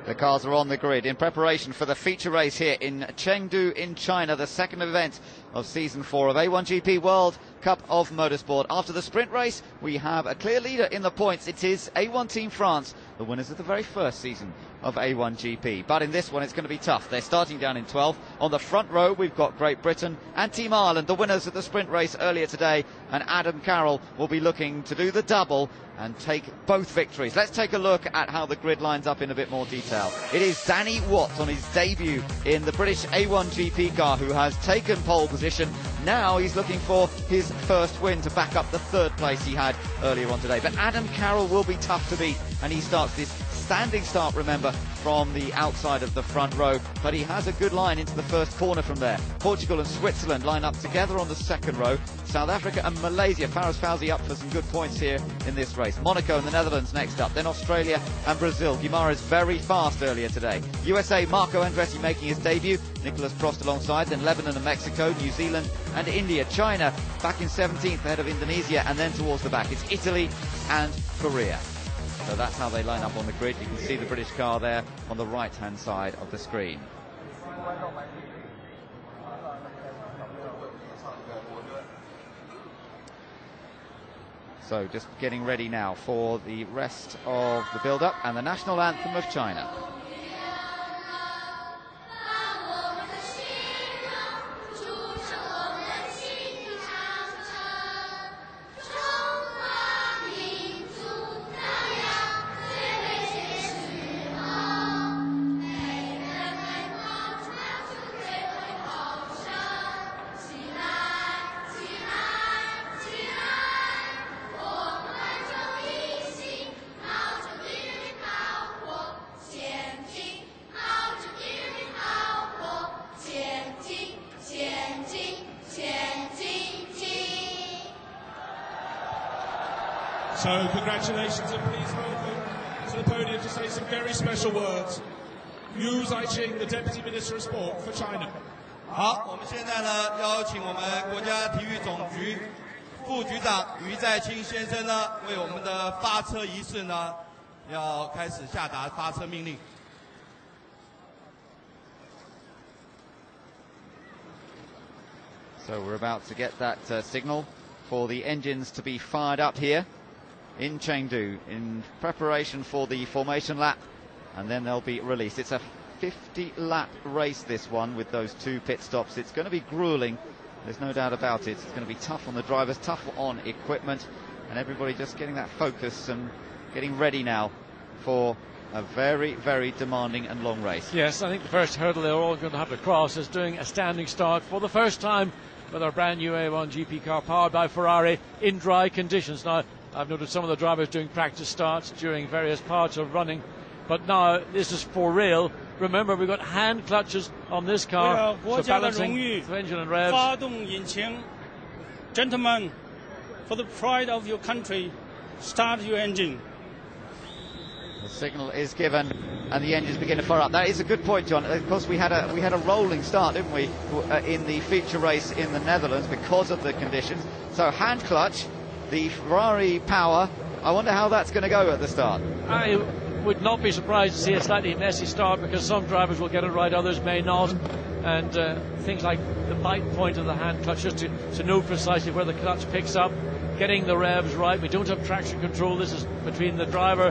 The cars are on the grid in preparation for the feature race here in Chengdu in China, the second event of season 4 of A1GP World Cup of Motorsport. After the sprint race, we have a clear leader in the points. It is A1 Team France, the winners of the very first season of A1GP. But in this one, it's going to be tough. They're starting down in 12. On the front row, we've got Great Britain and Team Ireland, the winners of the sprint race earlier today. And Adam Carroll will be looking to do the double and take both victories. Let's take a look at how the grid lines up in a bit more detail. It is Danny Watts on his debut in the British A1GP car who has taken pole position. Now he's looking for his first win to back up the third place he had earlier on today. But Adam Carroll will be tough to beat, and he starts this standing start, remember, from the outside of the front row, but he has a good line into the first corner from there. Portugal and Switzerland line up together on the second row. South Africa and Malaysia, Faraz Fawzi up for some good points here in this race. Monaco and the Netherlands next up, then Australia and Brazil. Guimaraes very fast earlier today. USA, Marco Andretti making his debut, Nicholas Prost alongside, then Lebanon and Mexico, New Zealand and India. China back in 17th ahead of Indonesia, and then towards the back it's Italy and Korea. So that's how they line up on the grid. You can see the British car there on the right-hand side of the screen. So just getting ready now for the rest of the build-up and the national anthem of China. So congratulations, and please welcome to the podium to say some very special words, Yu Zaiqing, the Deputy Minister of Sport for China. 好，我们现在呢邀请我们国家体育总局副局长于在清先生呢为我们的发车仪式呢要开始下达发车命令。 So we're about to get that signal for the engines to be fired up here in Chengdu in preparation for the formation lap, and then they'll be released. It's a 50-lap race, this one, with those 2 pit stops. It's going to be grueling, there's no doubt about it. It's going to be tough on the drivers, tough on equipment, and everybody just getting that focus and getting ready now for a very, very demanding and long race. Yes, I think the first hurdle they're all going to have to cross is doing a standing start for the first time with our brand new A1GP car powered by Ferrari in dry conditions. Now, I've noticed some of the drivers doing practice starts during various parts of running, but now this is for real. Remember, we've got hand clutches on this car, so balancing the engine and revs. 发动引擎 Gentlemen, for the pride of your country, start your engine. The signal is given and the engines begin to fire up. That is a good point, John. Of course, we had a rolling start, didn't we, in the feature race in the Netherlands because of the conditions. So hand clutch, the Ferrari power. I wonder how that's going to go at the start. I would not be surprised to see a slightly messy start because some drivers will get it right, others may not. And things like the bite point of the hand clutch, just to know precisely where the clutch picks up, getting the revs right. We don't have traction control. This is between the driver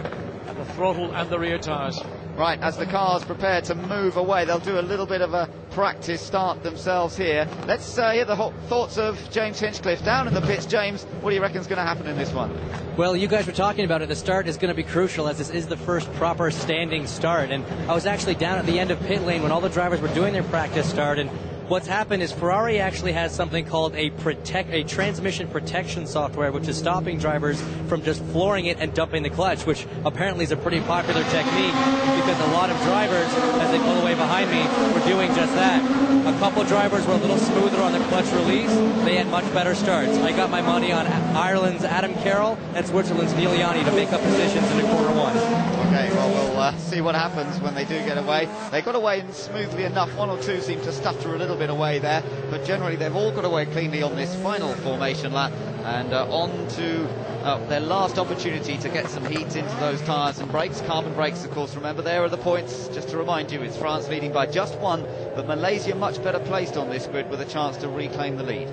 and the throttle and the rear tyres. Right, as the cars prepare to move away, they'll do a little bit of a practice start themselves here. Let's hear the thoughts of James Hinchcliffe down in the pits. James, what do you reckon is going to happen in this one? Well, you guys were talking about it. The start is going to be crucial as this is the first proper standing start. And I was actually down at the end of pit lane when all the drivers were doing their practice start. And what's happened is Ferrari actually has something called a transmission protection software, which is stopping drivers from just flooring it and dumping the clutch, which apparently is a pretty popular technique because a lot of drivers, as they pull away behind me, were doing just that. A couple drivers were a little smoother on the clutch release. They had much better starts. I got my money on Ireland's Adam Carroll and Switzerland's Neil Yanni to make up positions in the quarter one. Okay, well, we'll see what happens when they do get away. They got away smoothly enough. One or two seem to stutter a little bit away there, but generally they've all got away cleanly on this final formation lap. and on to their last opportunity to get some heat into those tyres and brakes. Carbon brakes, of course. Remember, there are the points. Just to remind you, it's France leading by just one, but Malaysia much better placed on this grid with a chance to reclaim the lead.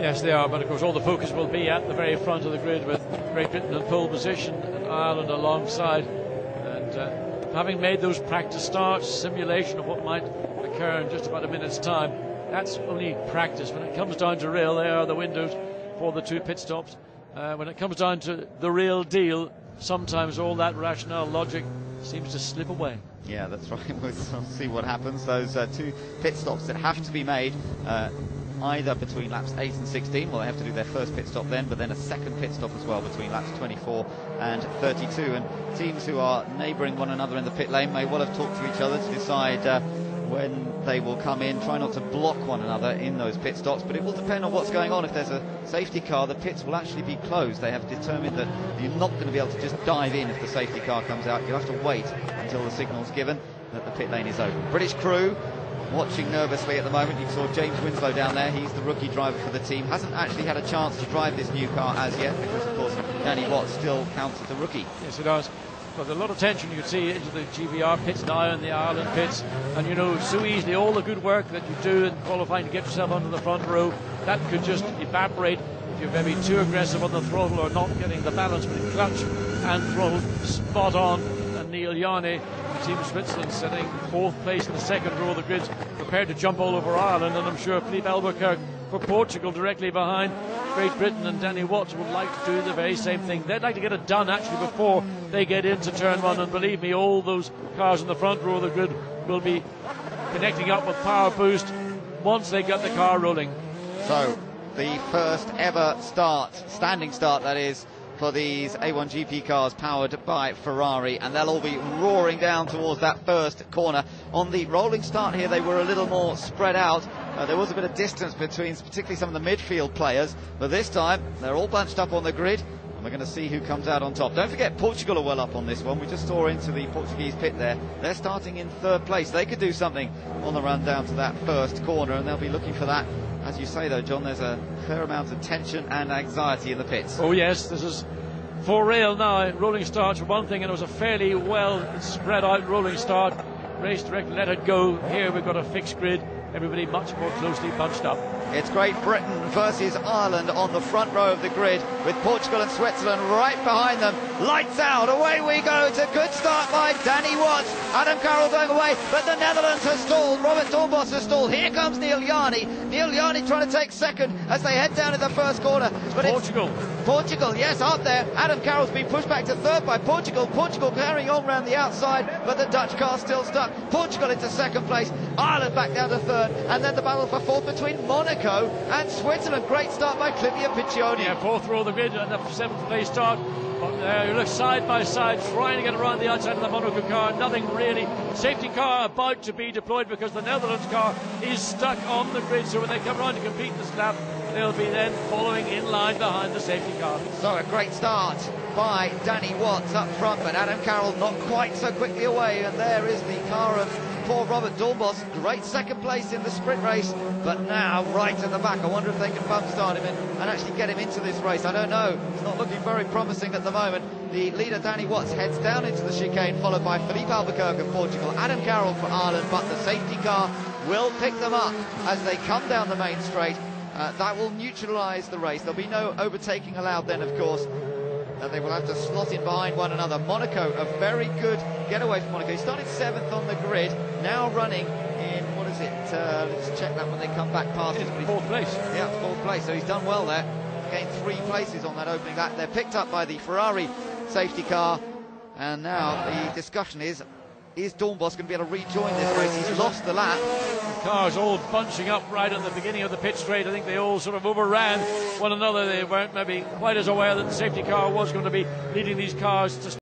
Yes, they are, but of course all the focus will be at the very front of the grid, with Great Britain in pole position and Ireland alongside. And having made those practice starts, simulation of what might occur in just about a minute's time, that's only practice. When it comes down to real, there are the windows for the 2 pit stops. When it comes down to the real deal, sometimes all that rationale, logic seems to slip away. Yeah, that's right. We'll see what happens. Those 2 pit stops that have to be made either between laps 8 and 16. Well, they have to do their first pit stop then, but then a second pit stop as well between laps 24 and 32. And teams who are neighbouring one another in the pit lane may well have talked to each other to decide when they will come in. Try not to block one another in those pit stops, but it will depend on what's going on. If there's a safety car, the pits will actually be closed. They have determined that you're not going to be able to just dive in if the safety car comes out. You'll have to wait until the signal's given that the pit lane is open. British crew watching nervously at the moment. You saw James Winslow down there. He's the rookie driver for the team. Hasn't actually had a chance to drive this new car as yet, because of course Danny Watts still counts as a rookie. Yes, it does. But a lot of tension you can see into the GBR pits now and the Ireland pits, and you know so easily all the good work that you do in qualifying to get yourself onto the front row, that could just evaporate if you're maybe too aggressive on the throttle or not getting the balance between clutch and throttle spot on. And Neil Yarney, Team Switzerland, sitting 4th place in the second row of the grids, prepared to jump all over Ireland, and I'm sure Philippe Albuquerque for Portugal directly behind Great Britain, and Danny Watts would like to do the very same thing. They'd like to get it done actually before they get into turn 1, and believe me, all those cars in the front row of the grid will be connecting up with power boost once they get the car rolling. So the first ever start, standing start that is, for these A1GP cars powered by Ferrari, and they'll all be roaring down towards that first corner. On the rolling start here, they were a little more spread out. There was a bit of distance between particularly some of the midfield players, but this time they're all bunched up on the grid, and we're going to see who comes out on top. Don't forget, Portugal are well up on this one. We just saw into the Portuguese pit there. They're starting in 3rd place. They could do something on the run down to that first corner, and they'll be looking for that. As you say though, John, there's a fair amount of tension and anxiety in the pits. Oh yes, this is for real now. Rolling starts for one thing, and it was a fairly well spread out rolling start. Race direct, let it go. Here we've got a fixed grid, everybody much more closely bunched up. It's Great Britain versus Ireland on the front row of the grid, with Portugal and Switzerland right behind them. Lights out, away we go. It's a good start by Danny Watts. Adam Carroll going away, but the Netherlands has stalled. Robert Doornbos has stalled. Here comes Neil Yarney. Neil Yarney trying to take second as they head down in the first corner. But Portugal, yes, up there. Adam Carroll's been pushed back to 3rd by Portugal. Portugal carrying on round the outside, but the Dutch car still stuck. Portugal into 2nd place. Ireland back down to 3rd, and then the battle for 4th between Monaco and Switzerland. Great start by Clivia Piccioni. Yeah, 4th row of the grid and the 7th place start. But you look side by side, trying to get around the outside of the Monaco car. Nothing really. Safety car about to be deployed because the Netherlands car is stuck on the grid. So when they come around to compete this lap, they'll be then following in line behind the safety car. So a great start by Danny Watts up front, but Adam Carroll not quite so quickly away. And there is the car of poor Robert Doornbos. Great 2nd place in the sprint race, but now right at the back. I wonder if they can bump start him and actually get him into this race. I don't know. It's not looking very promising at the moment. The leader, Danny Watts, heads down into the chicane, followed by Philippe Albuquerque of Portugal, Adam Carroll for Ireland, but the safety car will pick them up as they come down the main straight. That will neutralise the race. There'll be no overtaking allowed then, of course. They will have to slot in behind one another. Monaco, a very good getaway from Monaco. He started 7th on the grid, now running in, what is it? Let's check that when they come back past us. 4th place. Yeah, 4th place, so he's done well there. Gained 3 places on that opening lap. They're picked up by the Ferrari safety car, and now the discussion is Doornbos going to be able to rejoin this race? He's lost the lap. The cars all bunching up right at the beginning of the pit straight. I think they all sort of overran one another. They weren't maybe quite as aware that the safety car was going to be leading these cars to